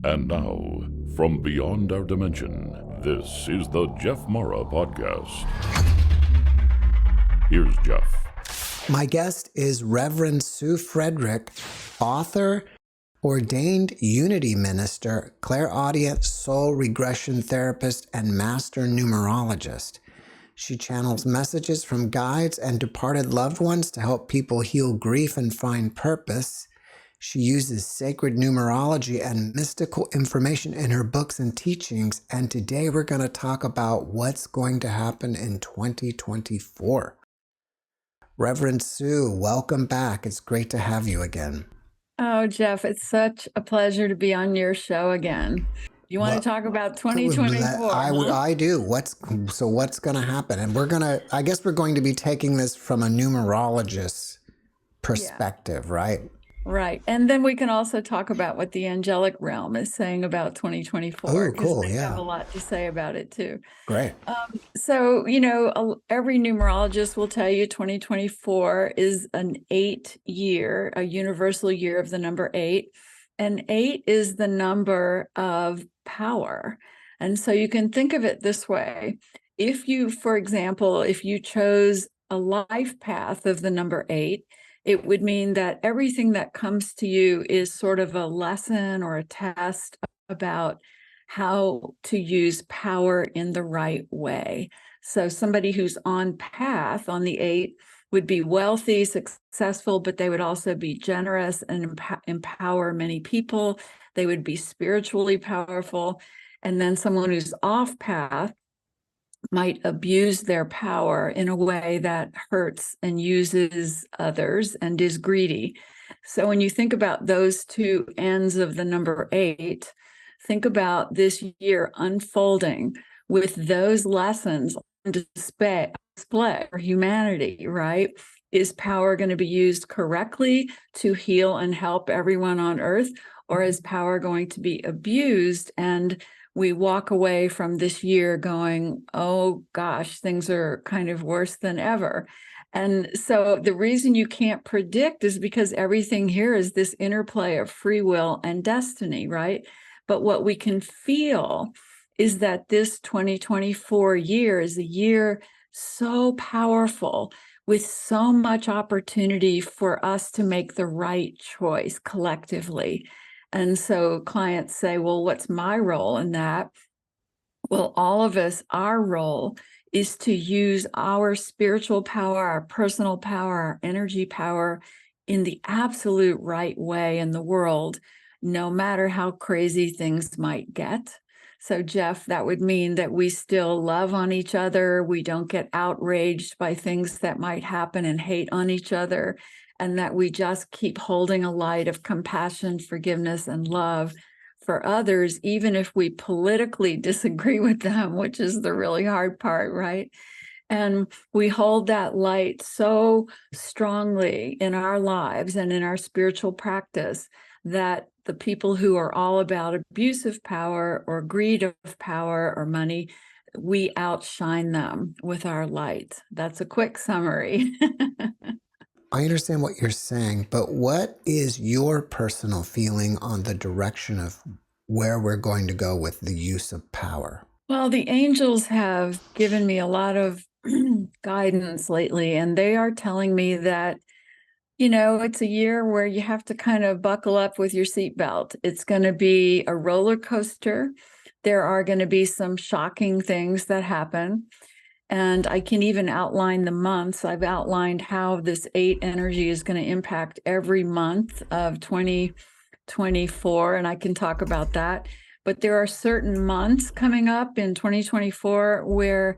And now, from beyond our dimension, this is the JeffMara podcast. Here's Jeff. My guest is Reverend Sue Frederick, author, ordained unity minister, clairaudient soul regression therapist, and master numerologist. She channels messages from guides and departed loved ones to help people heal grief and find purpose. She uses sacred numerology and mystical information in her books and teachings, and today we're going to talk about what's going to happen in 2024. Reverend Sue, welcome back. It's great to have you again. Oh, Jeff, it's such a pleasure to be on your show again. You want to talk about 2024? I do. What's going to happen? And I guess we're going to be taking this from a numerologist's perspective, right? Right. And then we can also talk about what the Angelic Realm is saying about 2024. Oh, cool. They have a lot to say about it too. Great. So, every numerologist will tell you 2024 is an 8 year, a universal year of the number 8. And 8 is the number of power. And so you can think of it this way. If you, for example, if you chose a life path of the number 8, it would mean that everything that comes to you is sort of a lesson or a test about how to use power in the right way. So somebody who's on path on the 8 would be wealthy, successful, but they would also be generous and empower many people. They would be spiritually powerful. And then someone who's off path might abuse their power in a way that hurts and uses others and is greedy. So when you think about those two ends of the number 8, think about this year unfolding with those lessons on display for humanity, right? Is power going to be used correctly to heal and help everyone on earth, or is power going to be abused and we walk away from this year going, oh gosh, things are kind of worse than ever? And so the reason you can't predict is because everything here is this interplay of free will and destiny, right? But what we can feel is that this 2024 year is a year so powerful with so much opportunity for us to make the right choice collectively. And so clients say, well, what's my role in that? Well, all of us, our role is to use our spiritual power, our personal power, our energy power in the absolute right way in the world, no matter how crazy things might get. So, Jeff, that would mean that we still love on each other. We don't get outraged by things that might happen and hate on each other, and that we just keep holding a light of compassion, forgiveness, and love for others, even if we politically disagree with them, which is the really hard part, right? And we hold that light so strongly in our lives and in our spiritual practice that the people who are all about abuse of power or greed of power or money, we outshine them with our light. That's a quick summary. I understand what you're saying, but what is your personal feeling on the direction of where we're going to go with the use of power? Well, the angels have given me a lot of guidance lately, and they are telling me that, it's a year where you have to kind of buckle up with your seatbelt. It's going to be a roller coaster. There are going to be some shocking things that happen. And I can even outline the months. I've outlined how this 8 energy is going to impact every month of 2024, and I can talk about that. But there are certain months coming up in 2024 where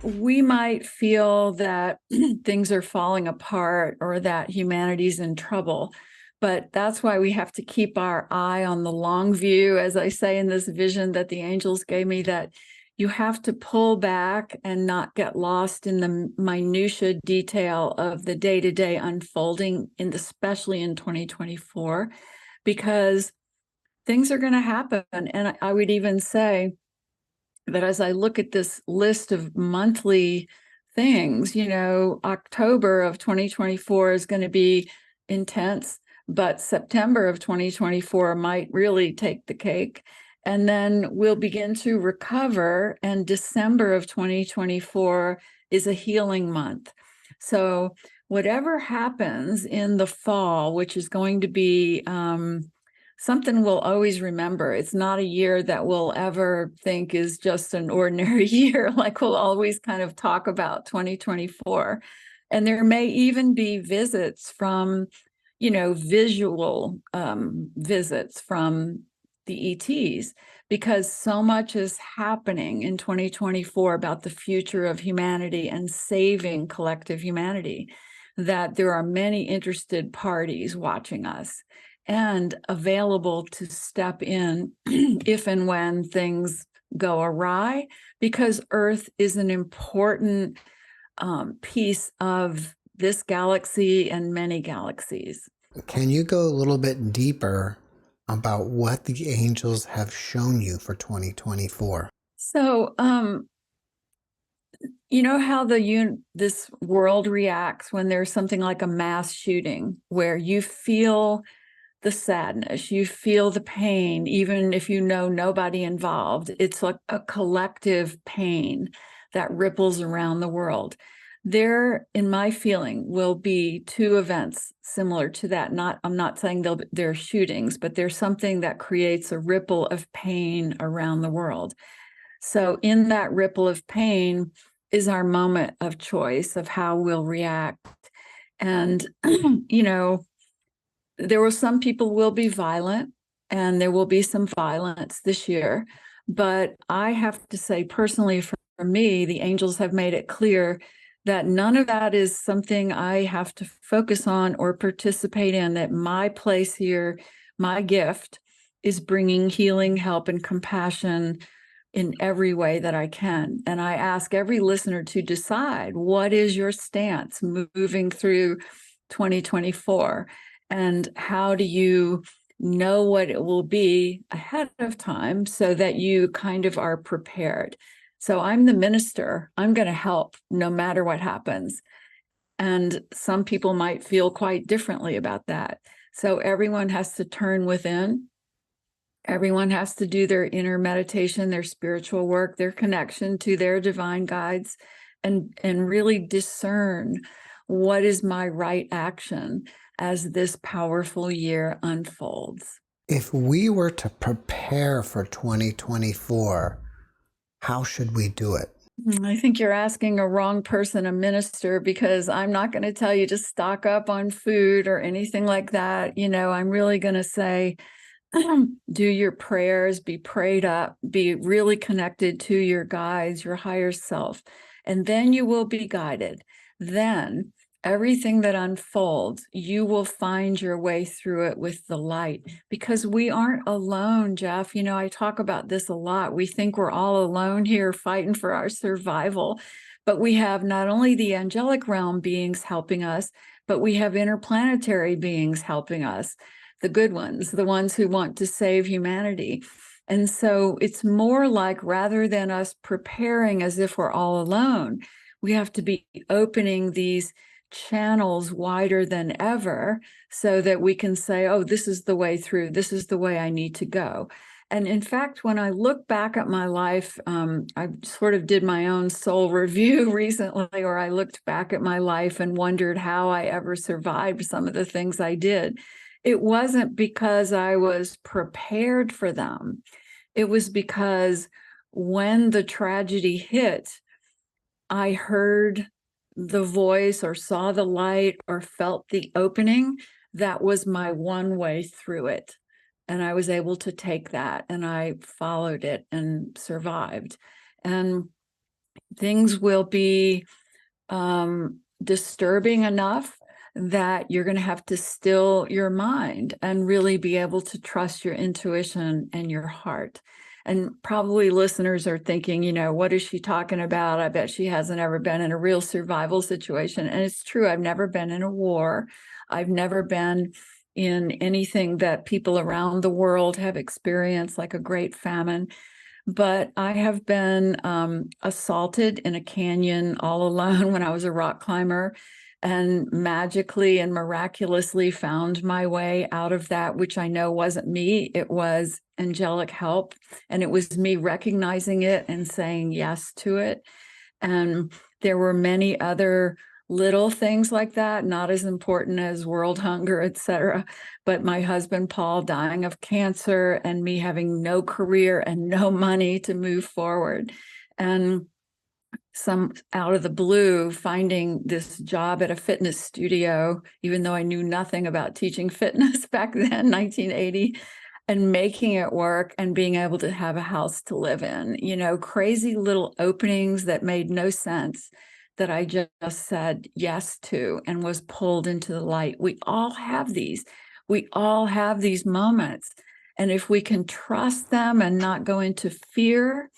we might feel that things are falling apart or that humanity's in trouble. But that's why we have to keep our eye on the long view, as I say in this vision that the angels gave me, that you have to pull back and not get lost in the minutia detail of the day-to-day unfolding, especially in 2024, because things are going to happen. And I would even say that as I look at this list of monthly things, October of 2024 is going to be intense. but September of 2024 might really take the cake. And then we'll begin to recover. And December of 2024 is a healing month. So whatever happens in the fall, which is going to be something we'll always remember. It's not a year that we'll ever think is just an ordinary year. Like we'll always kind of talk about 2024. And there may even be visits from, visual visits from the ETs, because so much is happening in 2024 about the future of humanity and saving collective humanity, that there are many interested parties watching us and available to step in if and when things go awry, because Earth is an important piece of this galaxy and many galaxies. Can you go a little bit deeper about what the angels have shown you for 2024? So, you know how this world reacts when there's something like a mass shooting, where you feel the sadness, you feel the pain, even if you know nobody involved. It's like a collective pain that ripples around the world. There, in my feeling, will be two events similar to that. I'm not saying they're shootings, but there's something that creates a ripple of pain around the world. So in that ripple of pain is our moment of choice of how we'll react. And, there will some people will be violent, and there will be some violence this year. But I have to say, personally, for me, the angels have made it clear that none of that is something I have to focus on or participate in, that my place here, my gift, is bringing healing, help, and compassion in every way that I can. And I ask every listener to decide, what is your stance moving through 2024? And how do you know what it will be ahead of time so that you kind of are prepared? So I'm the minister. I'm going to help no matter what happens. And some people might feel quite differently about that. So everyone has to turn within. Everyone has to do their inner meditation, their spiritual work, their connection to their divine guides, and really discern what is my right action as this powerful year unfolds. If we were to prepare for 2024, how should we do it? I think you're asking a wrong person, a minister, because I'm not going to tell you to stock up on food or anything like that. I'm really going to say, do your prayers, be prayed up, be really connected to your guides, your higher self, and then you will be guided. Then everything that unfolds, you will find your way through it with the light, because we aren't alone, Jeff. I talk about this a lot. We think we're all alone here fighting for our survival, but we have not only the angelic realm beings helping us, but we have interplanetary beings helping us, the good ones, the ones who want to save humanity. And so it's more like, rather than us preparing as if we're all alone, we have to be opening these channels wider than ever so that we can say, oh, this is the way through. This is the way I need to go. And in fact, when I look back at my life, I sort of did my own soul review recently, or I looked back at my life and wondered how I ever survived some of the things I did. It wasn't because I was prepared for them. It was because when the tragedy hit, I heard the voice or saw the light or felt the opening. That was my one way through it. And I was able to take that, and I followed it and survived. And things will be disturbing enough that you're going to have to still your mind and really be able to trust your intuition and your heart. And probably listeners are thinking, what is she talking about? I bet she hasn't ever been in a real survival situation. And it's true. I've never been in a war. I've never been in anything that people around the world have experienced, like a great famine. But I have been assaulted in a canyon all alone when I was a rock climber. and magically and miraculously found my way out of that, which I know wasn't me. It was angelic help. And it was me recognizing it and saying yes to it. And there were many other little things like that, not as important as world hunger, etc. But my husband, Paul, dying of cancer and me having no career and no money to move forward. And some out of the blue, finding this job at a fitness studio, even though I knew nothing about teaching fitness back then, 1980, and making it work and being able to have a house to live in, you know, crazy little openings that made no sense that I just said yes to and was pulled into the light. We all have these. We all have these moments. And if we can trust them and not go into fear,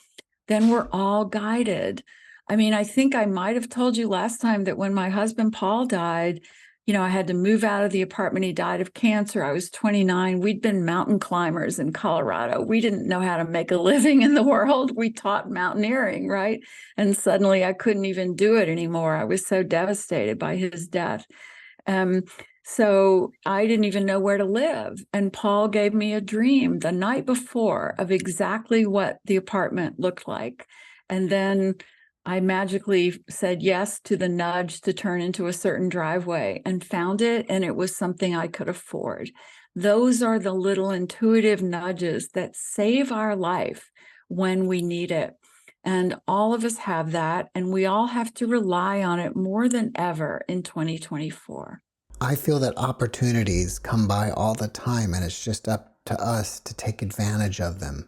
then we're all guided. I mean, I think I might have told you last time that when my husband, Paul, died, you know, I had to move out of the apartment. He died of cancer. I was 29. We'd been mountain climbers in Colorado. We didn't know how to make a living in the world. We taught mountaineering, right? And suddenly I couldn't even do it anymore. I was so devastated by his death. So I didn't even know where to live. And Paul gave me a dream the night before of exactly what the apartment looked like. And then I magically said yes to the nudge to turn into a certain driveway and found it. And it was something I could afford. Those are the little intuitive nudges that save our life when we need it. And all of us have that. And we all have to rely on it more than ever in 2024. I feel that opportunities come by all the time, and it's just up to us to take advantage of them.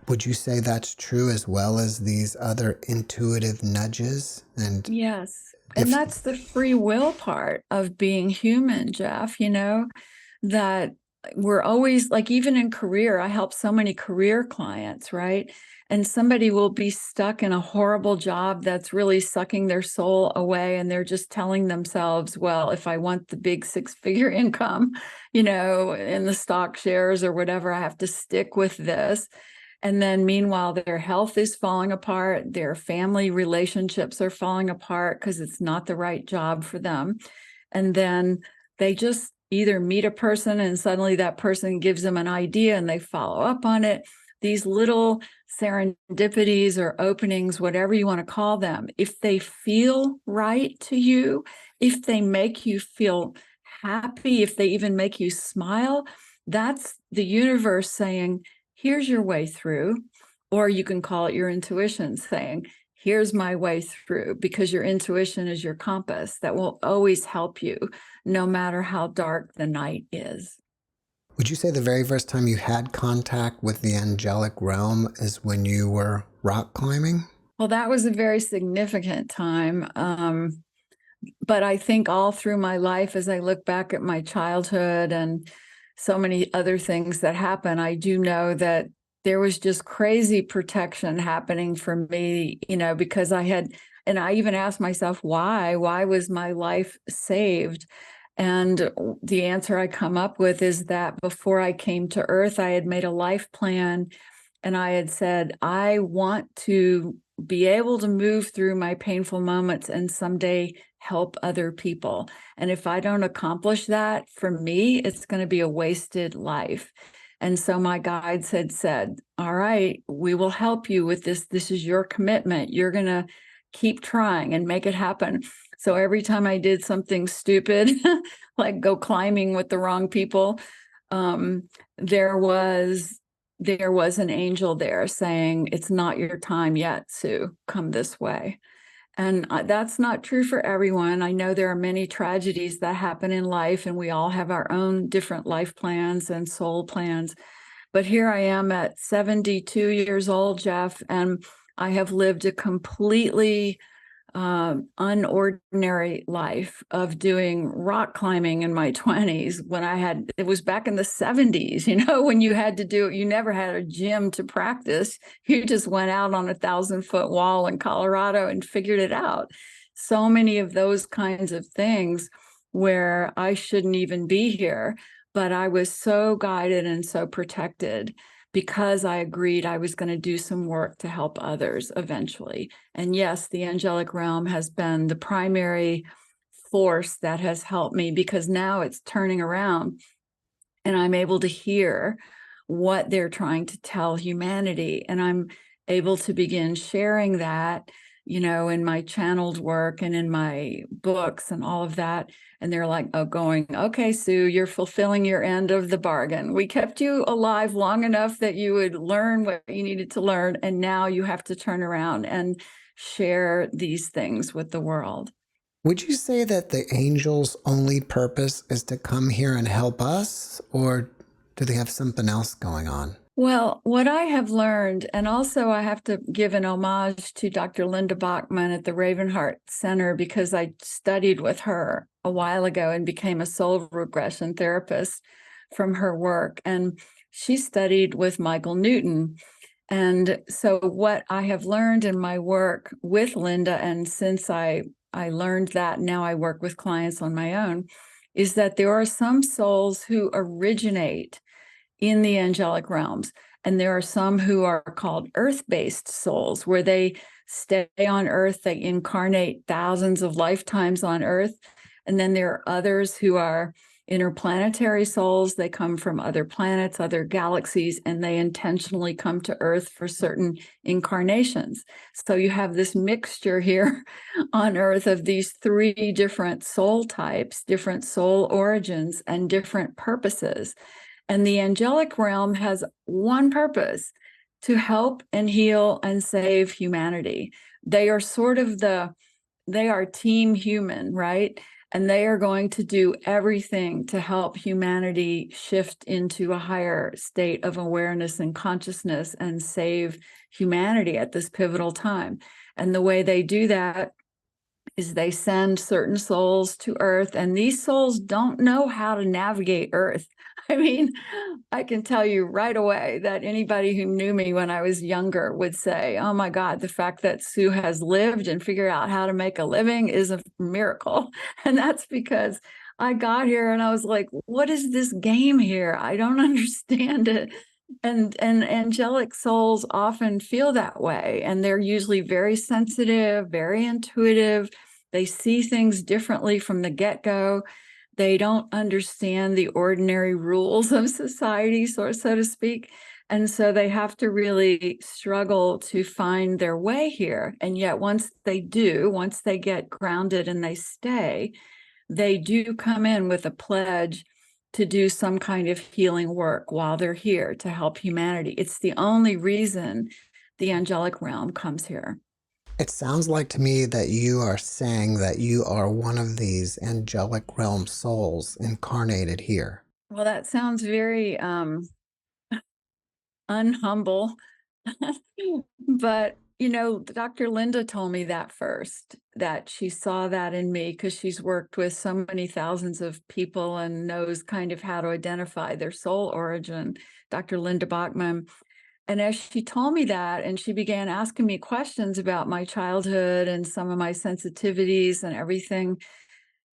Would you say that's true as well as these other intuitive nudges? And yes, and that's the free will part of being human, Jeff, you know, that we're always like, even in career, I help so many career clients, right? And somebody will be stuck in a horrible job that's really sucking their soul away. And they're just telling themselves, well, if I want the big 6-figure income, you know, in the stock shares or whatever, I have to stick with this. And then meanwhile, their health is falling apart. Their family relationships are falling apart because it's not the right job for them. And then they just either meet a person and suddenly that person gives them an idea and they follow up on it. These little serendipities or openings, whatever you want to call them, if they feel right to you, if they make you feel happy, if they even make you smile, that's the universe saying, here's your way through. Or you can call it your intuition saying, here's my way through, because your intuition is your compass that will always help you no matter how dark the night is. Would you say the very first time you had contact with the angelic realm is when you were rock climbing? Well, that was a very significant time. But I think all through my life, as I look back at my childhood and so many other things that happen, I do know that there was just crazy protection happening for me, you know, because I had, and I even asked myself, why was my life saved? And the answer I come up with is that before I came to Earth, I had made a life plan and I had said, I want to be able to move through my painful moments and someday help other people. And if I don't accomplish that, for me, it's going to be a wasted life. And so my guides had said, all right, we will help you with this. This is your commitment. You're going to keep trying and make it happen. So every time I did something stupid, like go climbing with the wrong people, there was an angel there saying, it's not your time yet, Sue, come this way. And that's not true for everyone. I know there are many tragedies that happen in life, and we all have our own different life plans and soul plans. But here I am at 72 years old, Jeff, and I have lived a completely unordinary life of doing rock climbing in my 20s when it was back in the 70s, you know, when you had to do it, you never had a gym to practice. You just went out on a 1,000-foot wall in Colorado and figured it out. So many of those kinds of things where I shouldn't even be here, but I was so guided and so protected because I agreed I was going to do some work to help others eventually. And yes, the angelic realm has been the primary force that has helped me, because now it's turning around and I'm able to hear what they're trying to tell humanity. And I'm able to begin sharing that, in my channeled work and in my books and all of that. And they're like, oh, going, okay, Sue, you're fulfilling your end of the bargain. We kept you alive long enough that you would learn what you needed to learn. And now you have to turn around and share these things with the world. Would you say that the angels' only purpose is to come here and help us, or do they have something else going on? Well, what I have learned, and also I have to give an homage to Dr. Linda Bachman at the Ravenheart Center, because I studied with her a while ago and became a soul regression therapist from her work. And she studied with Michael Newton. And so what I have learned in my work with Linda, and since I learned that, now I work with clients on my own, is that there are some souls who originate in the angelic realms. And there are some who are called earth-based souls, where they stay on earth, they incarnate thousands of lifetimes on earth. And then there are others who are interplanetary souls. They come from other planets, other galaxies, and they intentionally come to earth for certain incarnations. So you have this mixture here on earth of these three different soul types, different soul origins, and different purposes. And the angelic realm has one purpose: to help and heal and save humanity. They are they are team human, right? And they are going to do everything to help humanity shift into a higher state of awareness and consciousness and save humanity at this pivotal time. And the way they do that is they send certain souls to Earth, and these souls don't know how to navigate Earth. I mean, I can tell you right away that anybody who knew me when I was younger would say, oh my God, the fact that Sue has lived and figured out how to make a living is a miracle. And that's because I got here and I was like, what is this game here? I don't understand it. And angelic souls often feel that way, and they're usually very sensitive, very intuitive. They see things differently from the get-go. They don't understand the ordinary rules of society, so to speak. And so they have to really struggle to find their way here. And yet once they do, once they get grounded and they stay, they do come in with a pledge to do some kind of healing work while they're here to help humanity. It's the only reason the angelic realm comes here. It sounds like to me that you are saying that you are one of these angelic realm souls incarnated here. Well, that sounds very unhumble. But, Dr. Linda told me that first, that she saw that in me because she's worked with so many thousands of people and knows kind of how to identify their soul origin, Dr. Linda Bachman. And as she told me that, and she began asking me questions about my childhood and some of my sensitivities and everything,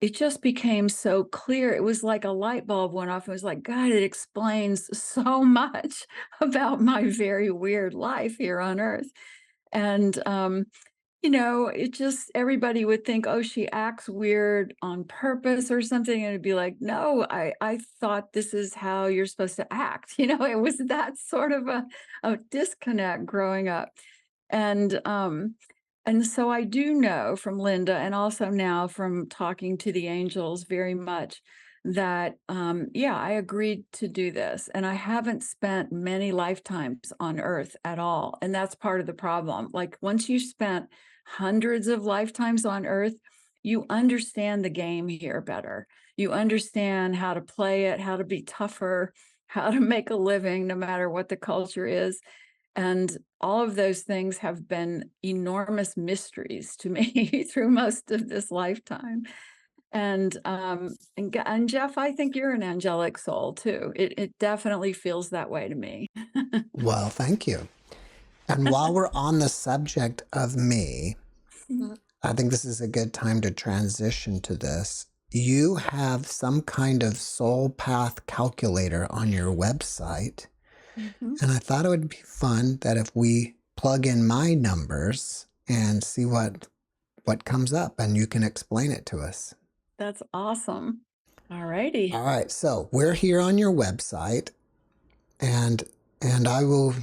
it just became so clear. It was like a light bulb went off. It was like, God, it explains so much about my very weird life here on Earth. And, it just, everybody would think, oh, she acts weird on purpose or something. And it'd be like, no, I thought this is how you're supposed to act. It was that sort of a disconnect growing up. And so I do know from Linda, and also now from talking to the angels, very much that, I agreed to do this. And I haven't spent many lifetimes on Earth at all. And that's part of the problem. Like, once you spent hundreds of lifetimes on Earth, you understand the game here better. You understand how to play it, how to be tougher, how to make a living, no matter what the culture is. And all of those things have been enormous mysteries to me through most of this lifetime. And Jeff, I think you're an angelic soul too. It definitely feels that way to me. Well, thank you. And while we're on the subject of me, I think this is a good time to transition to this. You have some kind of soul path calculator on your website. And I thought it would be fun that if we plug in my numbers and see what comes up, and you can explain it to us. That's awesome. All righty. All right, so we're here on your website, and I will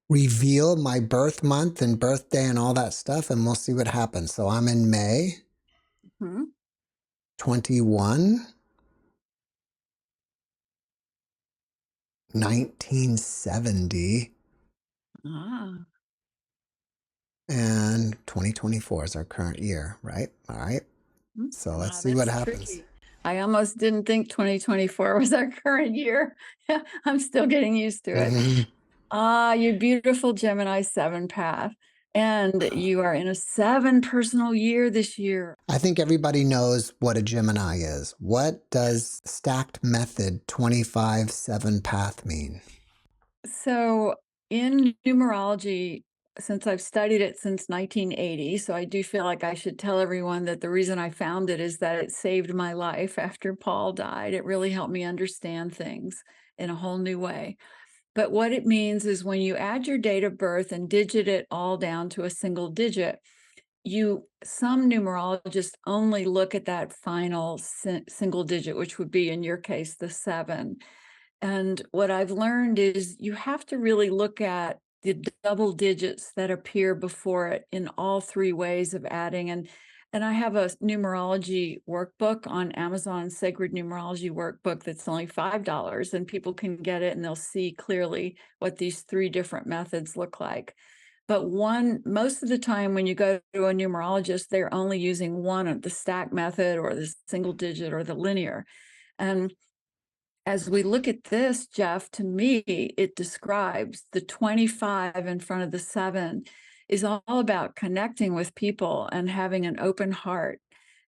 reveal my birth month and birthday and all that stuff, and we'll see what happens. So I'm in May 21, 1970, and 2024 is our current year, right? All right. So let's see what happens. Tricky. I almost didn't think 2024 was our current year. I'm still getting used to it. You beautiful Gemini 7 path. And you are in a 7 personal year this year. I think everybody knows what a Gemini is. What does stacked method 25-7 path mean? So in numerology, since I've studied it since 1980, so I do feel like I should tell everyone that the reason I found it is that it saved my life after Paul died. It really helped me understand things in a whole new way. But what it means is when you add your date of birth and digit it all down to a single digit, some numerologists only look at that final single digit, which would be in your case the 7. And what I've learned is you have to really look at the double digits that appear before it in all 3 ways of adding. And I have a numerology workbook on Amazon, Sacred Numerology Workbook, that's only $5, and people can get it and they'll see clearly what these 3 different methods look like. But most of the time when you go to a numerologist, they're only using one of the stack method or the single digit or the linear. And as we look at this, Jeff, to me, it describes the 25 in front of the 7 is all about connecting with people and having an open heart.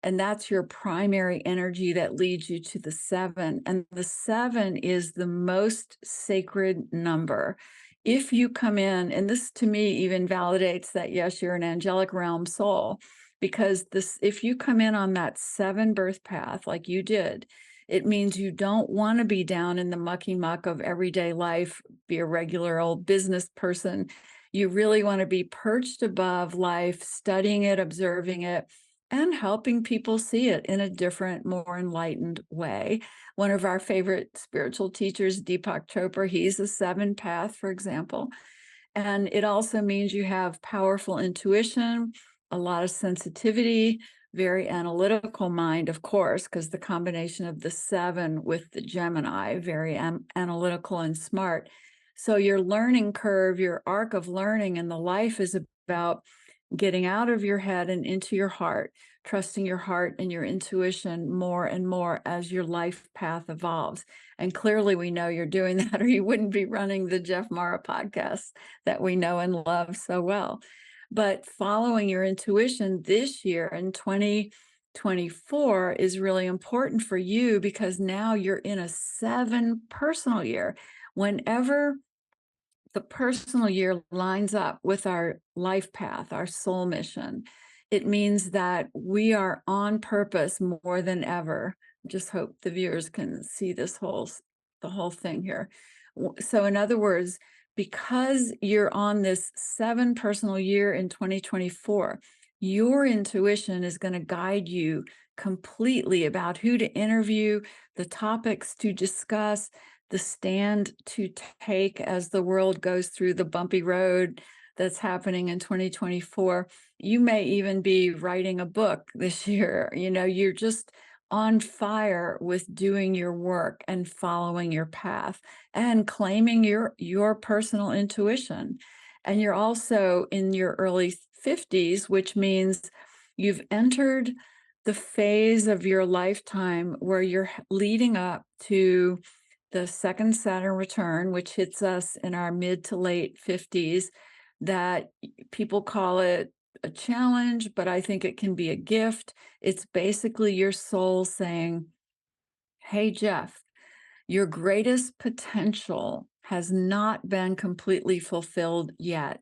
And that's your primary energy that leads you to the 7. And the 7 is the most sacred number. If you come in, and this to me even validates that, yes, you're an angelic realm soul, because if you come in on that 7 birth path like you did, it means you don't want to be down in the mucky muck of everyday life, be a regular old business person. You really want to be perched above life, studying it, observing it, and helping people see it in a different, more enlightened way. One of our favorite spiritual teachers, Deepak Chopra, he's a 7 path, for example. And it also means you have powerful intuition, a lot of sensitivity, very analytical mind, of course, because the combination of the 7 with the Gemini, very analytical and smart. So your learning curve, your arc of learning in the life is about getting out of your head and into your heart, trusting your heart and your intuition more and more as your life path evolves. And clearly we know you're doing that, or you wouldn't be running the JeffMara podcast that we know and love so well. But following your intuition this year in 2024 is really important for you, because now you're in a 7 personal year. Whenever the personal year lines up with our life path, our soul mission, it means that we are on purpose more than ever. Just hope the viewers can see the whole thing here. So in other words, because you're on this 7 personal year in 2024, your intuition is going to guide you completely about who to interview, the topics to discuss, the stand to take as the world goes through the bumpy road that's happening in 2024. You may even be writing a book this year. You're just on fire with doing your work and following your path and claiming your personal intuition. And you're also in your early 50s, which means you've entered the phase of your lifetime where you're leading up to the second Saturn return, which hits us in our mid to late 50s, that people call it a challenge, but I think it can be a gift. It's basically your soul saying, hey, Jeff, your greatest potential has not been completely fulfilled yet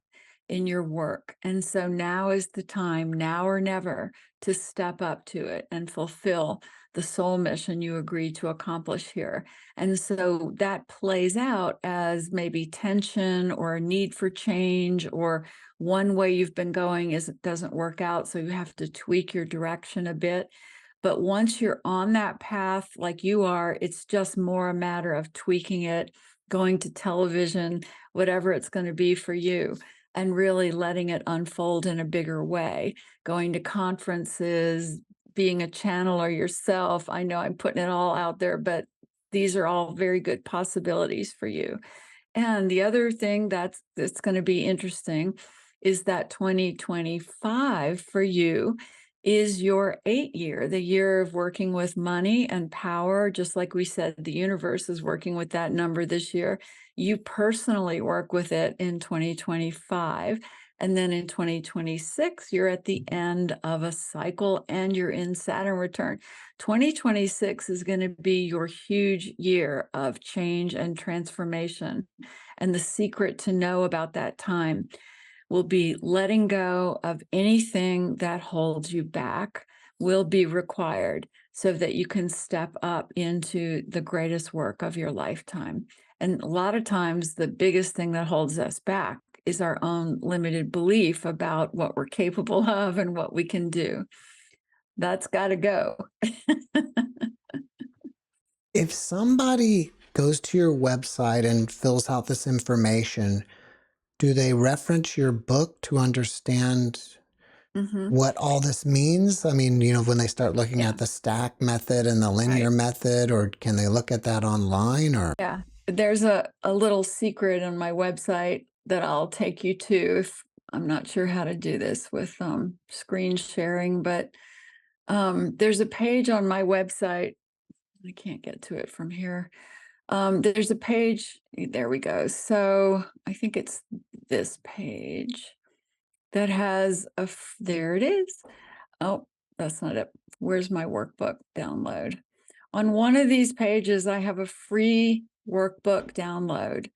in your work. And so now is the time, now or never, to step up to it and fulfill the soul mission you agreed to accomplish here. And so that plays out as maybe tension or a need for change, or one way you've been going doesn't work out, so you have to tweak your direction a bit. But once you're on that path like you are, it's just more a matter of tweaking it, going to television, whatever it's going to be for you, and really letting it unfold in a bigger way, going to conferences, being a channeler yourself. I know I'm putting it all out there, but these are all very good possibilities for you. And the other thing that's going to be interesting is that 2025 for you is your 8 year, the year of working with money and power. Just like we said, the universe is working with that number this year. You personally work with it in 2025. And then in 2026, you're at the end of a cycle and you're in Saturn return. 2026 is going to be your huge year of change and transformation. And the secret to know about that time will be letting go of anything that holds you back will be required so that you can step up into the greatest work of your lifetime. And a lot of times, the biggest thing that holds us back is our own limited belief about what we're capable of and what we can do. That's got to go. If somebody goes to your website and fills out this information, do they reference your book to understand what all this means? I mean, when they start looking Yeah. at the stack method and the linear method, or can they look at that online? Or Yeah, there's a little secret on my website that I'll take you to if I'm not sure how to do this with screen sharing, but there's a page on my website. I can't get to it from here. There's a page. There we go. So I think it's this page that has there it is. Oh, that's not it. Where's my workbook download? On one of these pages, I have a free workbook download.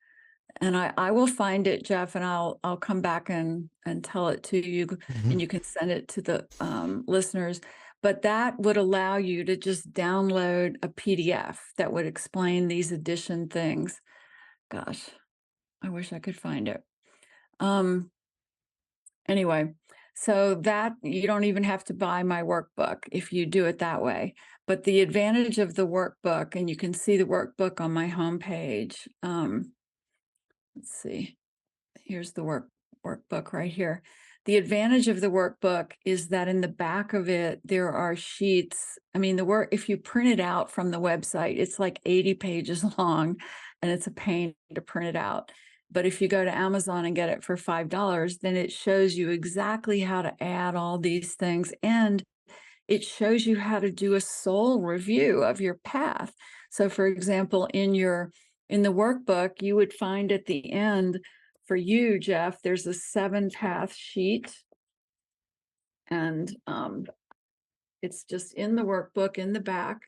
And I will find it, Jeff, and I'll come back and tell it to you, and you can send it to the listeners. But that would allow you to just download a PDF that would explain these addition things. Gosh, I wish I could find it. Anyway, so that you don't even have to buy my workbook if you do it that way. But the advantage of the workbook, and you can see the workbook on my homepage. Let's see. Here's the workbook right here. The advantage of the workbook is that in the back of it, there are sheets. I mean, if you print it out from the website, it's like 80 pages long, and it's a pain to print it out. But if you go to Amazon and get it for $5, then it shows you exactly how to add all these things. And it shows you how to do a soul review of your path. So for example, in the workbook, you would find at the end for you, Jeff, there's a 7-path sheet. And it's just in the workbook in the back.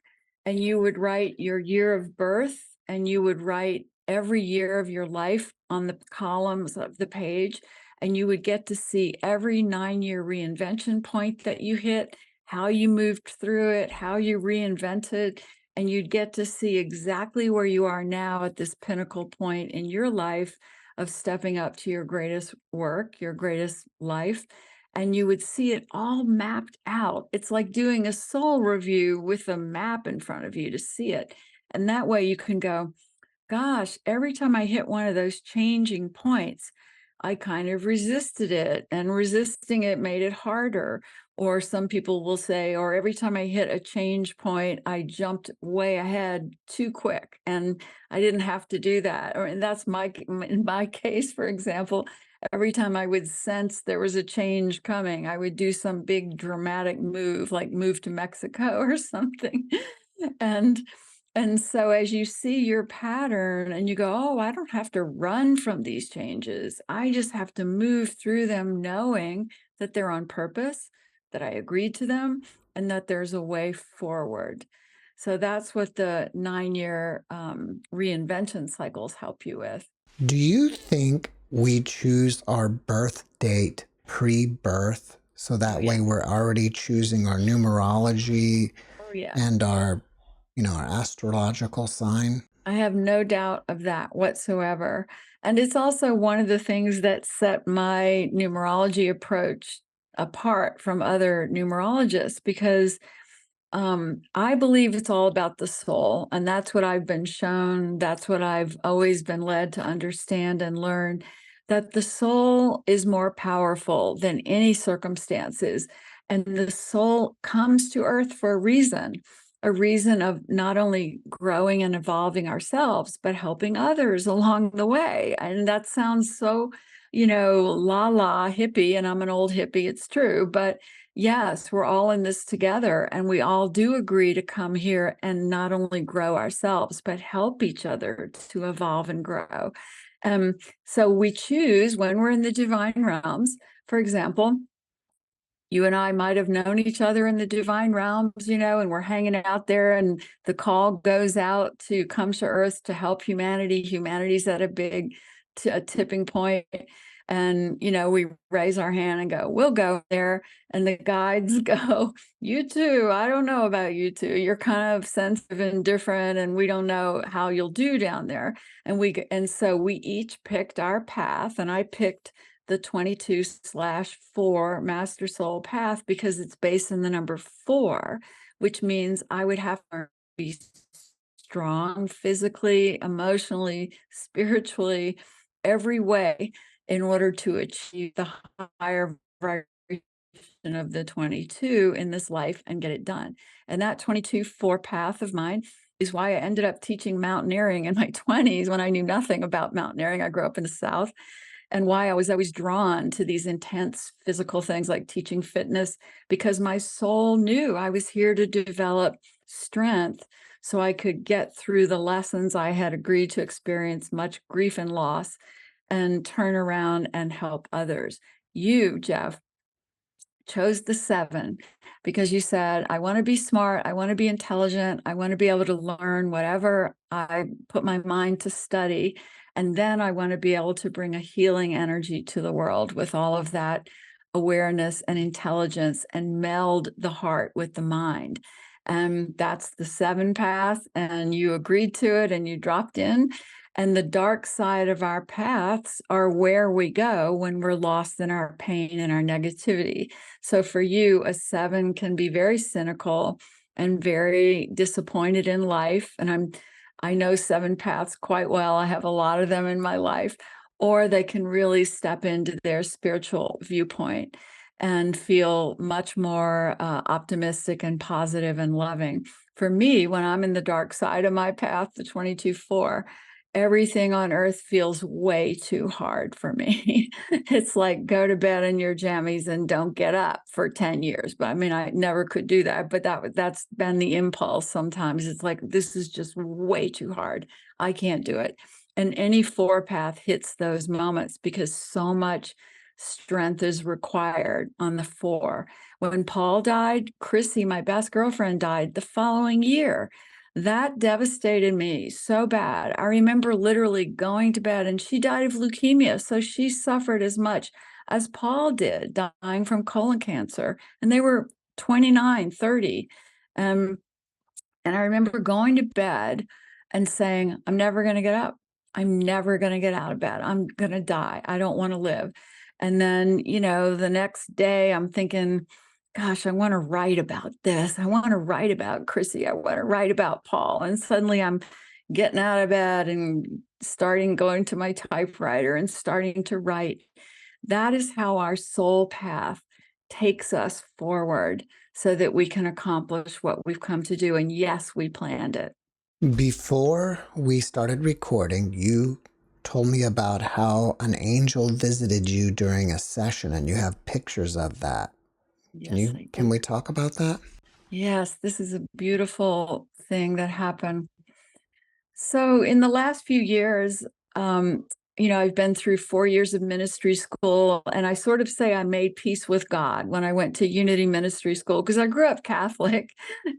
And you would write your year of birth, and you would write every year of your life on the columns of the page. And you would get to see every 9-year reinvention point that you hit, how you moved through it, how you reinvented, and you'd get to see exactly where you are now at this pinnacle point in your life of stepping up to your greatest work, your greatest life. And you would see it all mapped out. It's like doing a soul review with a map in front of you to see it. And that way you can go, gosh, every time I hit one of those changing points, I kind of resisted it, and resisting it made it harder. Or some people will say, or every time I hit a change point, I jumped way ahead too quick and I didn't have to do that. And that's in my case, for example, every time I would sense there was a change coming, I would do some big dramatic move, like move to Mexico or something. And so as you see your pattern and you go, oh, I don't have to run from these changes. I just have to move through them knowing that they're on purpose, that I agreed to them, and that there's a way forward. So that's what the 9-year reinvention cycles help you with. do you think we choose our birth date pre-birth, so that way we're already choosing our numerology and our astrological sign? I have no doubt of that whatsoever. And it's also one of the things that set my numerology approach apart from other numerologists, because I believe it's all about the soul, and that's what I've been shown. That's what I've always been led to understand and learn, that the soul is more powerful than any circumstances. And the soul comes to earth for a reason of not only growing and evolving ourselves, but helping others along the way. And that sounds so, la la hippie, and I'm an old hippie, it's true. But yes, we're all in this together, and we all do agree to come here and not only grow ourselves, but help each other to evolve and grow. So we choose when we're in the divine realms. For example, you and I might have known each other in the divine realms, and we're hanging out there, and the call goes out to come to earth to help humanity. Humanity's at a tipping point. And, we raise our hand and go, we'll go there. And the guides go, you too. I don't know about you two. You're kind of sensitive and different, and we don't know how you'll do down there. And so we each picked our path, and I picked the 22/4 Master Soul Path because it's based in the number 4, which means I would have to be strong physically, emotionally, spiritually, every way in order to achieve the higher vibration of the 22 in this life and get it done. And that 22/4 path of mine is why I ended up teaching mountaineering in my 20s when I knew nothing about mountaineering. I grew up in the South. And why I was always drawn to these intense physical things like teaching fitness, because my soul knew I was here to develop strength so I could get through the lessons I had agreed to experience, much grief and loss, and turn around and help others. You, Jeff, chose the 7 because you said, I want to be smart, I want to be intelligent, I want to be able to learn whatever I put my mind to study. And then I want to be able to bring a healing energy to the world with all of that awareness and intelligence and meld the heart with the mind. And that's the 7 path. And you agreed to it and you dropped in. And the dark side of our paths are where we go when we're lost in our pain and our negativity. So for you, a 7 can be very cynical and very disappointed in life. And I know 7 paths quite well. I have a lot of them in my life. Or they can really step into their spiritual viewpoint and feel much more optimistic and positive and loving. For me, when I'm in the dark side of my path, the 22/4, everything on earth feels way too hard for me. It's like go to bed in your jammies and don't get up for 10 years. But I mean, I never could do that, but that's been the impulse sometimes. It's like, this is just way too hard. I can't do it. And any 4 path hits those moments because so much strength is required on the 4. When Paul died, Chrissy, my best girlfriend, died the following year. That devastated me so bad. I remember literally going to bed, and she died of leukemia. So she suffered as much as Paul did, dying from colon cancer. And they were 29, 30. And I remember going to bed and saying, I'm never going to get up. I'm never going to get out of bed. I'm going to die. I don't want to live. And then, the next day I'm thinking, gosh, I want to write about this. I want to write about Chrissy. I want to write about Paul. And suddenly I'm getting out of bed and going to my typewriter and starting to write. That is how our soul path takes us forward so that we can accomplish what we've come to do. And yes, we planned it. Before we started recording, you told me about how an angel visited you during a session, and you have pictures of that. Yes, Can we talk about that? Yes, this is a beautiful thing that happened. So in the last few years, I've been through 4 years of ministry school, and I sort of say I made peace with God when I went to Unity Ministry School, because I grew up Catholic,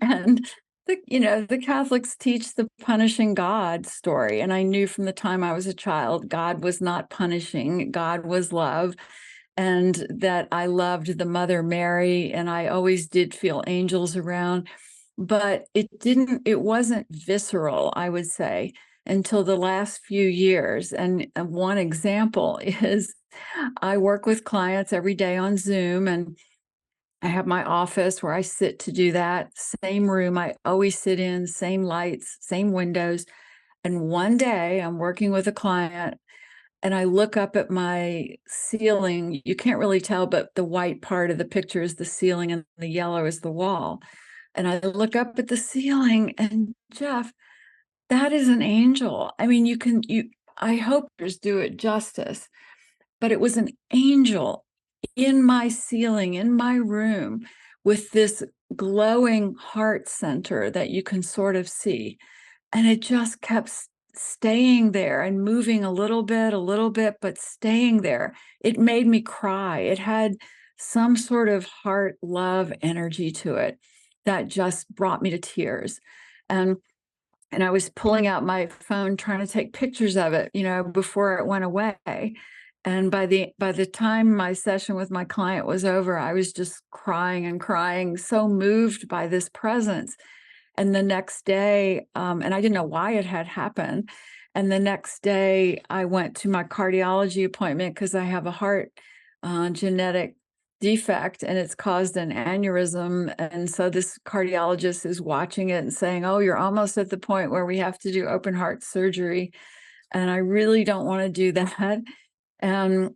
and the Catholics teach the punishing God story. And I knew from the time I was a child, God was not punishing, God was love. And that I loved the Mother Mary, and I always did feel angels around. But it wasn't visceral, I would say, until the last few years. And one example is I work with clients every day on Zoom, and I have my office where I sit to do that. Same room I always sit in, same lights, same windows. And one day I'm working with a client and I look up at my ceiling. You can't really tell, but the white part of the picture is the ceiling and the yellow is the wall. And I look up at the ceiling and Jeff, that is an angel. I mean, I hope there's do it justice, but it was an angel in my ceiling, in my room, with this glowing heart center that you can sort of see. And it just kept staying there and moving a little bit, but staying there. It made me cry. It had some sort of heart love energy to it that just brought me to tears. And I was pulling out my phone, trying to take pictures of it, before it went away. And by the time my session with my client was over, I was just crying and crying, so moved by this presence. And the next day, and I didn't know why it had happened. And the next day, I went to my cardiology appointment because I have a heart genetic defect and it's caused an aneurysm. And so this cardiologist is watching it and saying, oh, you're almost at the point where we have to do open heart surgery. And I really don't want to do that. And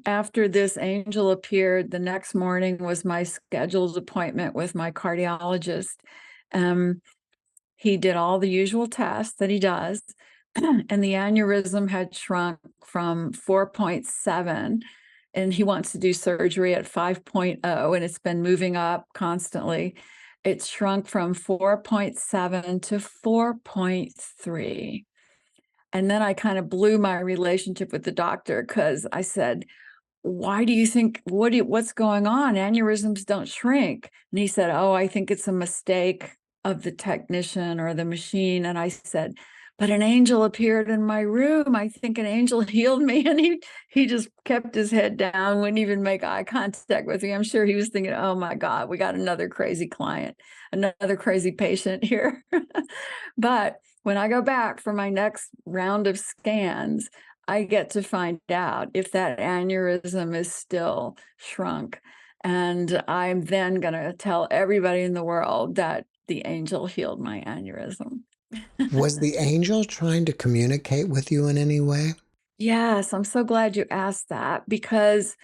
after this angel appeared, the next morning was my scheduled appointment with my cardiologist. He did all the usual tests that he does, and the aneurysm had shrunk from 4.7, and he wants to do surgery at 5.0, and it's been moving up constantly. It's shrunk from 4.7 to 4.3. And then I kind of blew my relationship with the doctor because I said, why do you think, what's going on? Aneurysms don't shrink. And he said, oh, I think it's a mistake of the technician or the machine. And I said, but an angel appeared in my room. I think an angel healed me. And he just kept his head down, wouldn't even make eye contact with me. I'm sure he was thinking, oh my God, we got another crazy client, another crazy patient here. But when I go back for my next round of scans, I get to find out if that aneurysm is still shrunk. And I'm then going to tell everybody in the world that the angel healed my aneurysm. Was the angel trying to communicate with you in any way? Yes, I'm so glad you asked that, because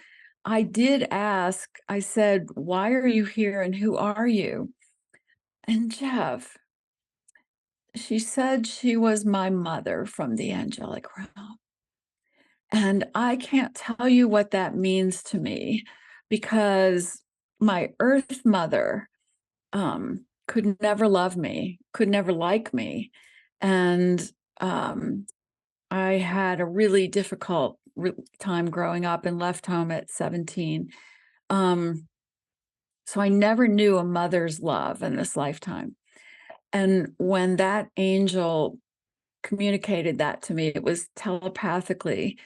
I did ask, I said, why are you here and who are you? And Jeff, she said she was my mother from the angelic realm. And I can't tell you what that means to me, because my earth mother could never love me, could never like me. And I had a really difficult time growing up and left home at 17. So I never knew a mother's love in this lifetime. And when that angel communicated that to me, it was telepathically.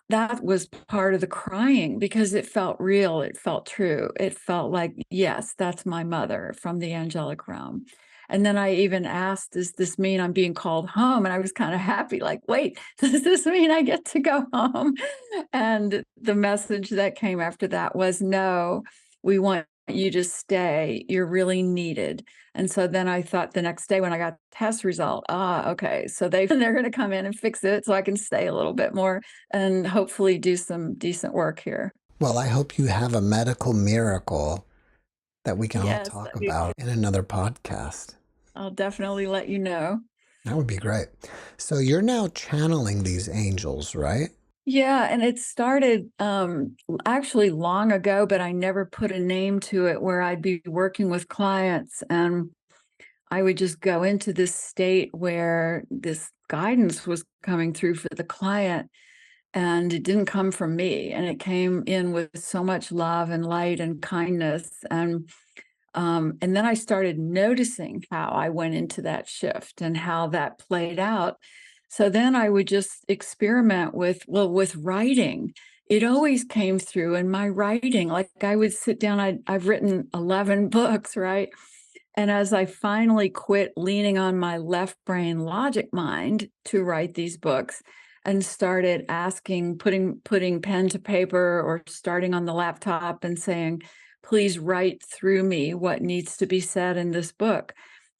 That was part of the crying, because it felt real. It felt true. It felt like, yes, that's my mother from the angelic realm. And then I even asked, does this mean I'm being called home? And I was kind of happy, like, wait, does this mean I get to go home? And the message that came after that was, no, we want you to stay. You're really needed. And so then I thought the next day when I got the test result, okay, so they're going to come in and fix it so I can stay a little bit more and hopefully do some decent work here. Well, I hope you have a medical miracle that we can all talk about in another podcast. I'll definitely let you know. That would be great. So you're now channeling these angels, right? Yeah, and it started actually long ago, but I never put a name to it, where I'd be working with clients and I would just go into this state where this guidance was coming through for the client, and it didn't come from me, and it came in with so much love and light and kindness. And then I started noticing how I went into that shift and how that played out. So then I would just experiment with writing. It always came through in my writing. Like I would sit down, I've written 11 books, right? And as I finally quit leaning on my left brain logic mind to write these books, and started asking, putting pen to paper or starting on the laptop and saying, please write through me what needs to be said in this book.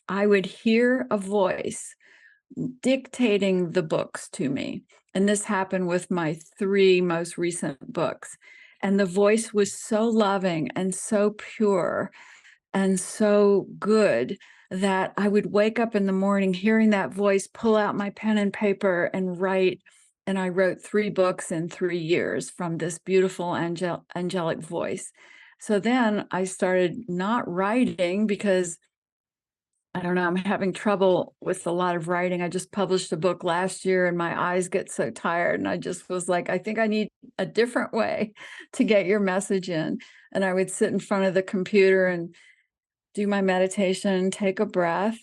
I would hear a voice dictating the books to me. And this happened with my 3 most recent books. And the voice was so loving and so pure and so good that I would wake up in the morning hearing that voice, pull out my pen and paper and write. And I wrote 3 books in 3 years from this beautiful angelic voice. So then I started not writing because I don't know, I'm having trouble with a lot of writing. I just published a book last year and my eyes get so tired. And I just was like, I think I need a different way to get your message in. And I would sit in front of the computer and do my meditation, take a breath,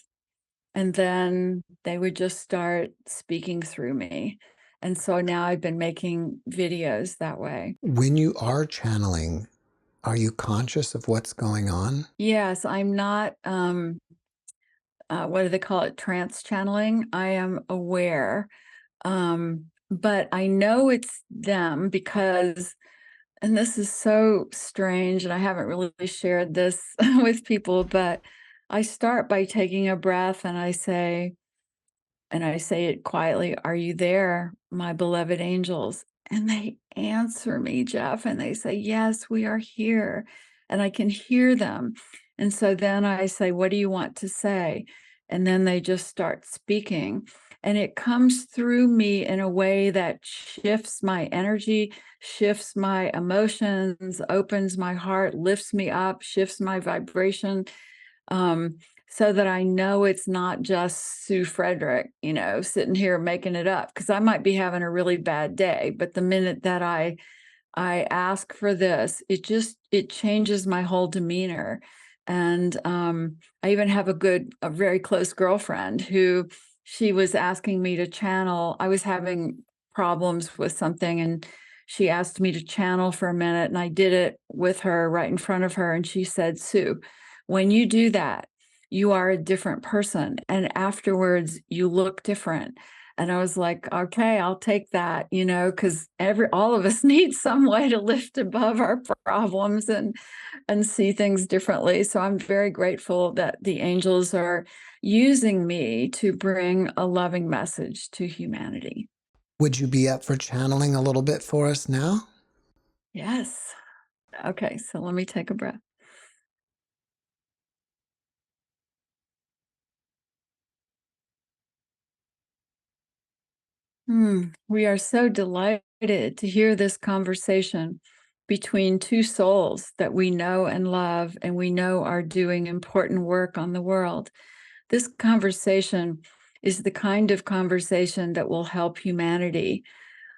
and then they would just start speaking through me. And so now I've been making videos that way. When you are channeling, are you conscious of what's going on? Yes, I'm not, what do they call it? Trance channeling. I am aware. But I know it's them because, and this is so strange, and I haven't really shared this with people, but I start by taking a breath and I say it quietly, are you there, my beloved angels? And they answer me, Jeff, and they say, yes, we are here. And I can hear them. And so then I say, what do you want to say? And then they just start speaking. And it comes through me in a way that shifts my energy, shifts my emotions, opens my heart, lifts me up, shifts my vibration. So that I know it's not just Sue Frederick, sitting here making it up, because I might be having a really bad day. But the minute that I ask for this, it changes my whole demeanor. And I even have a very close girlfriend who she was asking me to channel. I was having problems with something and she asked me to channel for a minute, and I did it with her right in front of her. And she said, Sue, when you do that, you are a different person. And afterwards you look different. And I was like, okay, I'll take that, because all of us need some way to lift above our problems and see things differently. So I'm very grateful that the angels are using me to bring a loving message to humanity. Would you be up for channeling a little bit for us now? Yes. Okay, so let me take a breath. We are so delighted to hear this conversation between 2 souls that we know and love, and we know are doing important work on the world. This conversation is the kind of conversation that will help humanity.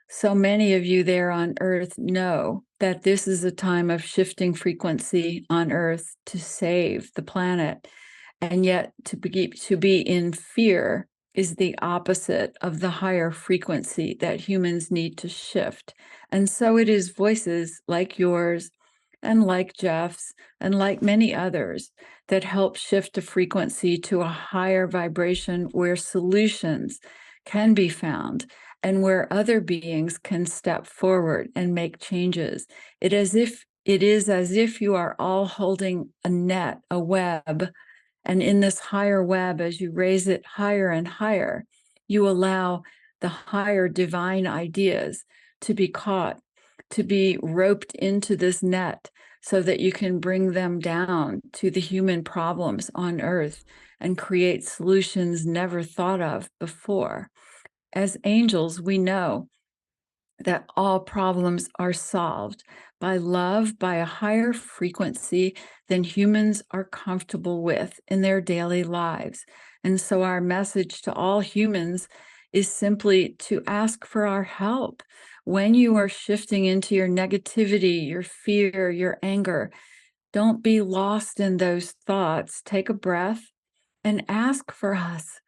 So many of you there on Earth know that this is a time of shifting frequency on Earth to save the planet. And yet to be in fear is the opposite of the higher frequency that humans need to shift. And so it is voices like yours and like Jeff's and like many others that help shift a frequency to a higher vibration where solutions can be found and where other beings can step forward and make changes. It is as if you are all holding a net, a web, and in this higher web, as you raise it higher and higher, you allow the higher divine ideas to be caught, to be roped into this net so that you can bring them down to the human problems on Earth and create solutions never thought of before. As angels, we know that all problems are solved by love, by a higher frequency than humans are comfortable with in their daily lives. And so our message to all humans is simply to ask for our help. When you are shifting into your negativity, your fear, your anger, don't be lost in those thoughts. Take a breath and ask for us.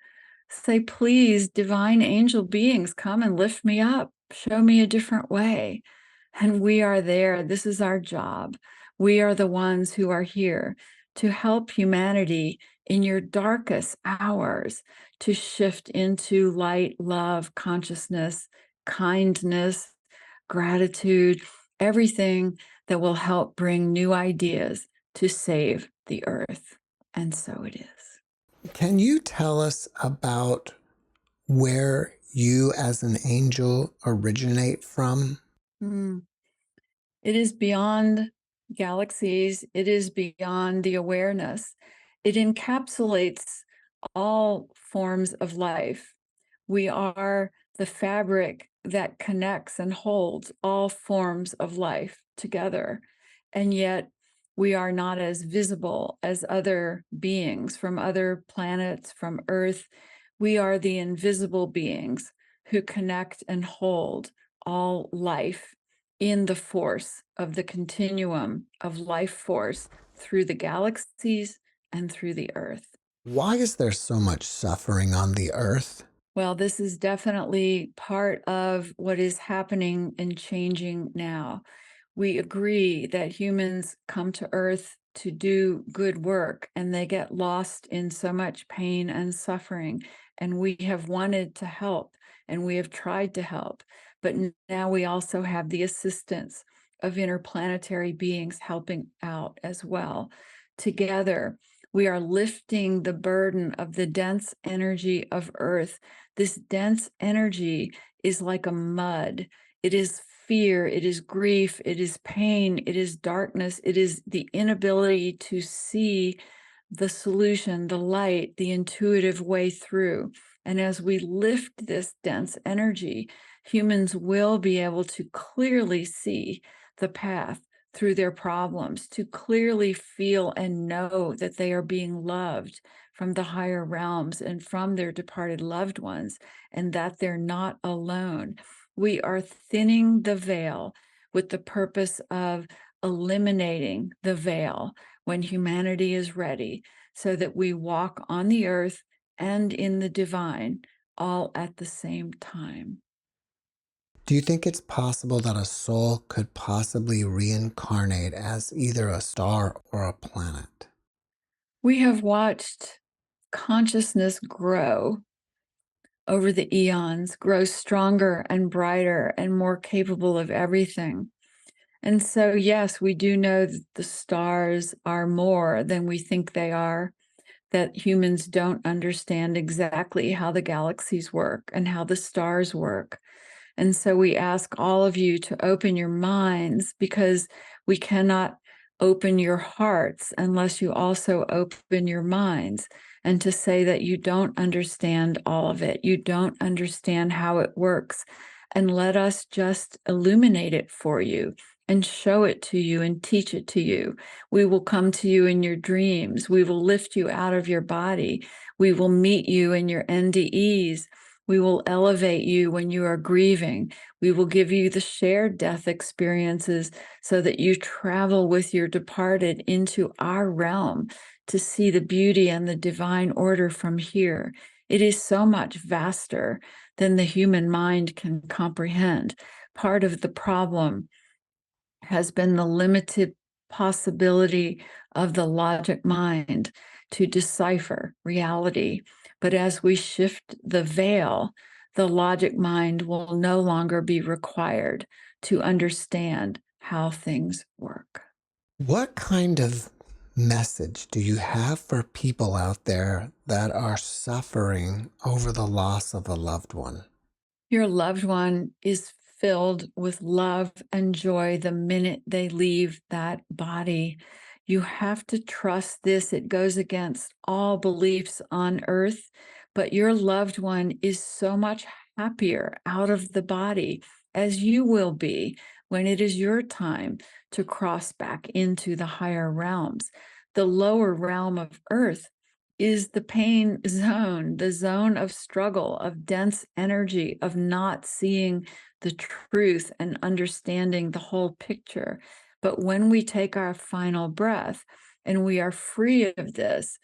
Say, please, divine angel beings, come and lift me up. Show me a different way. And we are there. This is our job. We are the ones who are here to help humanity in your darkest hours to shift into light, love, consciousness, kindness, gratitude, everything that will help bring new ideas to save the earth. And so it is. Can you tell us about where you as an angel originate from? Mm. It is beyond galaxies. It is beyond the awareness. It encapsulates all forms of life. We are the fabric that connects and holds all forms of life together. And yet we are not as visible as other beings from other planets, from Earth. We are the invisible beings who connect and hold all life in the force of the continuum of life force through the galaxies and through the Earth. Why is there so much suffering on the earth? Well, this is definitely part of what is happening and changing now. We agree that humans come to Earth to do good work, and they get lost in so much pain and suffering. And we have wanted to help, and we have tried to help. But now we also have the assistance of interplanetary beings helping out as well. Together, we are lifting the burden of the dense energy of Earth. This dense energy is like a mud. It is fear, it is grief, it is pain, it is darkness, it is the inability to see the solution, the light, the intuitive way through. And as we lift this dense energy, humans will be able to clearly see the path through their problems, to clearly feel and know that they are being loved from the higher realms and from their departed loved ones, and that they're not alone. We are thinning the veil with the purpose of eliminating the veil when humanity is ready, so that we walk on the earth and in the divine all at the same time. Do you think it's possible that a soul could possibly reincarnate as either a star or a planet? We have watched consciousness grow over the eons, grow stronger and brighter and more capable of everything. And so, yes, we do know that the stars are more than we think they are, that humans don't understand exactly how the galaxies work and how the stars work. And so we ask all of you to open your minds, because we cannot open your hearts unless you also open your minds, and to say that you don't understand all of it. You don't understand how it works. And let us just illuminate it for you and show it to you and teach it to you. We will come to you in your dreams. We will lift you out of your body. We will meet you in your NDEs. We will elevate you when you are grieving. We will give you the shared death experiences so that you travel with your departed into our realm to see the beauty and the divine order from here. It is so much vaster than the human mind can comprehend. Part of the problem has been the limited possibility of the logic mind to decipher reality. But as we shift the veil, the logic mind will no longer be required to understand how things work. What kind of message do you have for people out there that are suffering over the loss of a loved one? Your loved one is filled with love and joy the minute they leave that body. You have to trust this. It goes against all beliefs on earth, but your loved one is so much happier out of the body, as you will be when it is your time to cross back into the higher realms. The lower realm of earth is the pain zone, the zone of struggle, of dense energy, of not seeing the truth and understanding the whole picture. But when we take our final breath and we are free of this,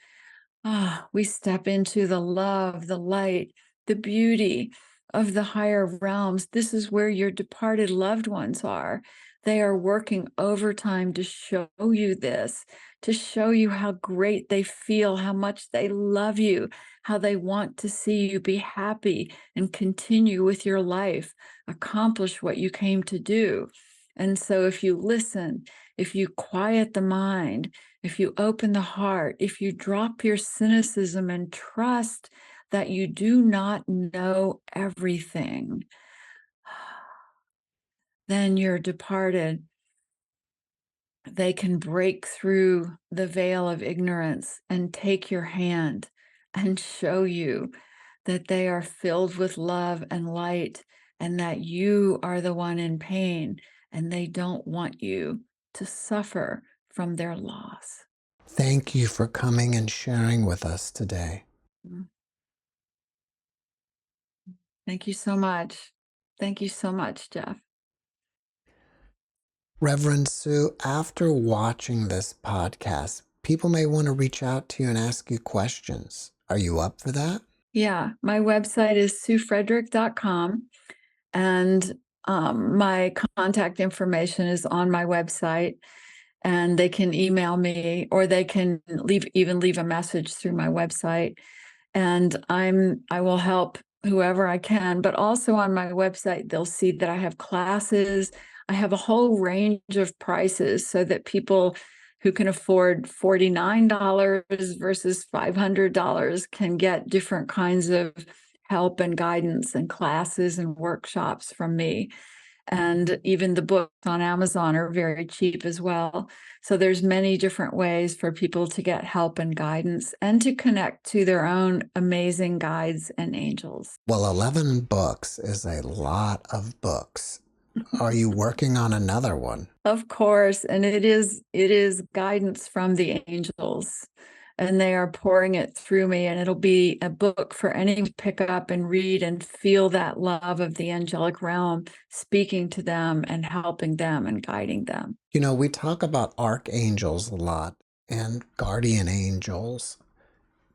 we step into the love, the light, the beauty of the higher realms. This is where your departed loved ones are. They are working overtime to show you this, to show you how great they feel, how much they love you, how they want to see you be happy and continue with your life, accomplish what you came to do. And so if you listen, if you quiet the mind, if you open the heart, if you drop your cynicism and trust that you do not know everything, then you're departed. They can break through the veil of ignorance and take your hand and show you that they are filled with love and light, and that you are the one in pain, and they don't want you to suffer from their loss. Thank you for coming and sharing with us today. Thank you so much. Thank you so much, Jeff. Reverend Sue, after watching this podcast, people may want to reach out to you and ask you questions. Are you up for that? Yeah, my website is suefrederick.com, and my contact information is on my website, and they can email me, or they can leave a message through my website, and I will help whoever I can. But also on my website, they'll see that I have classes. I have a whole range of prices so that people who can afford $49 versus $500 can get different kinds of help and guidance and classes and workshops from me. And even the books on Amazon are very cheap as well. So there's many different ways for people to get help and guidance and to connect to their own amazing guides and angels. Well, 11 books is a lot of books. Are you working on another one? Of course, and it is guidance from the angels, and they are pouring it through me, and it'll be a book for anyone to pick up and read and feel that love of the angelic realm speaking to them and helping them and guiding them. You know, we talk about archangels a lot and guardian angels.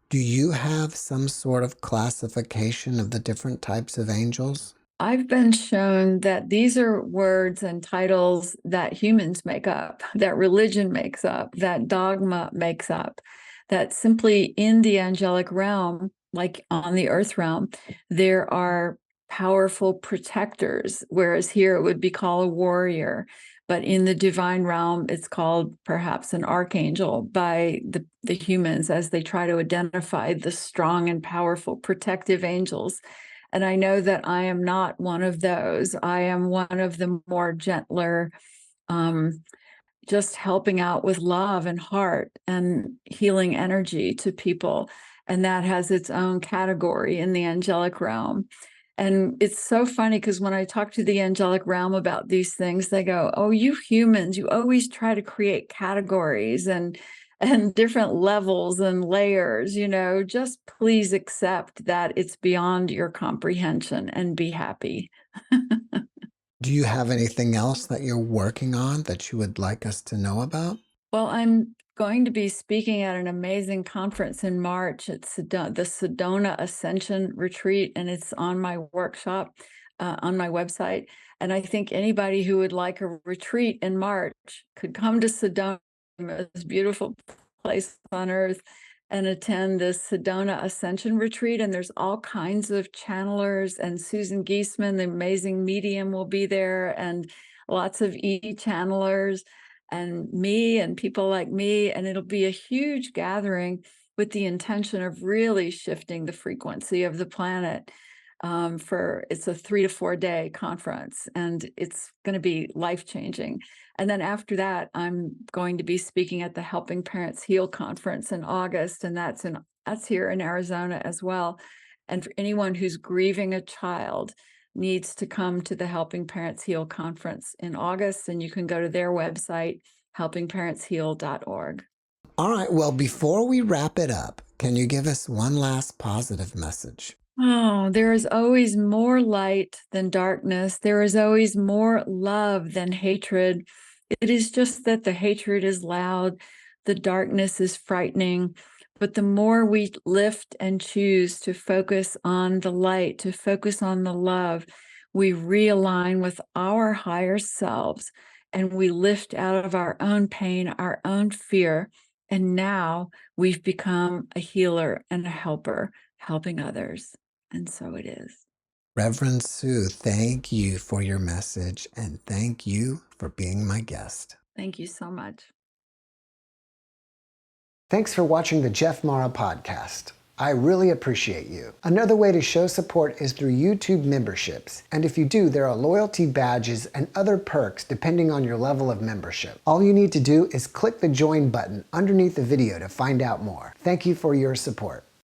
Do you have some sort of classification of the different types of angels? I've been shown that these are words and titles that humans make up, that religion makes up, that dogma makes up, that simply in the angelic realm, like on the earth realm, there are powerful protectors, whereas here it would be called a warrior. But in the divine realm, it's called perhaps an archangel by the humans as they try to identify the strong and powerful protective angels. And I know that I am not one of those. I am one of the more gentler, just helping out with love and heart and healing energy to people. And that has its own category in the angelic realm. And it's so funny because when I talk to the angelic realm about these things, they go, "Oh, you humans, you always try to create categories and different levels and layers, just please accept that it's beyond your comprehension and be happy." Do you have anything else that you're working on that you would like us to know about? Well, I'm going to be speaking at an amazing conference in March. It's the Sedona Ascension Retreat, and it's on my workshop, on my website. And I think anybody who would like a retreat in March could come to Sedona, this beautiful place on earth, and attend the Sedona Ascension Retreat. And there's all kinds of channelers, and Susan Giesman, the amazing medium, will be there, and lots of channelers, and me and people like me. And it'll be a huge gathering with the intention of really shifting the frequency of the planet. It's a 3 to 4 day conference, and it's going to be life-changing. And then after that, I'm going to be speaking at the Helping Parents Heal conference in August, and that's here in Arizona as well. And for anyone who's grieving a child needs to come to the Helping Parents Heal conference in August, and you can go to their website, helpingparentsheal.org. All right, well, before we wrap it up, can you give us one last positive message? Oh, there is always more light than darkness. There is always more love than hatred. It is just that the hatred is loud, the darkness is frightening, But the more we lift and choose to focus on the light, to focus on the love, we realign with our higher selves, and we lift out of our own pain, our own fear. And now we've become a healer and a helper, helping others. And so it is. Reverend Sue, thank you for your message, and thank you for being my guest. Thank you so much. Thanks for watching the JeffMara podcast. I really appreciate you. Another way to show support is through YouTube memberships. And if you do, there are loyalty badges and other perks depending on your level of membership. All you need to do is click the join button underneath the video to find out more. Thank you for your support.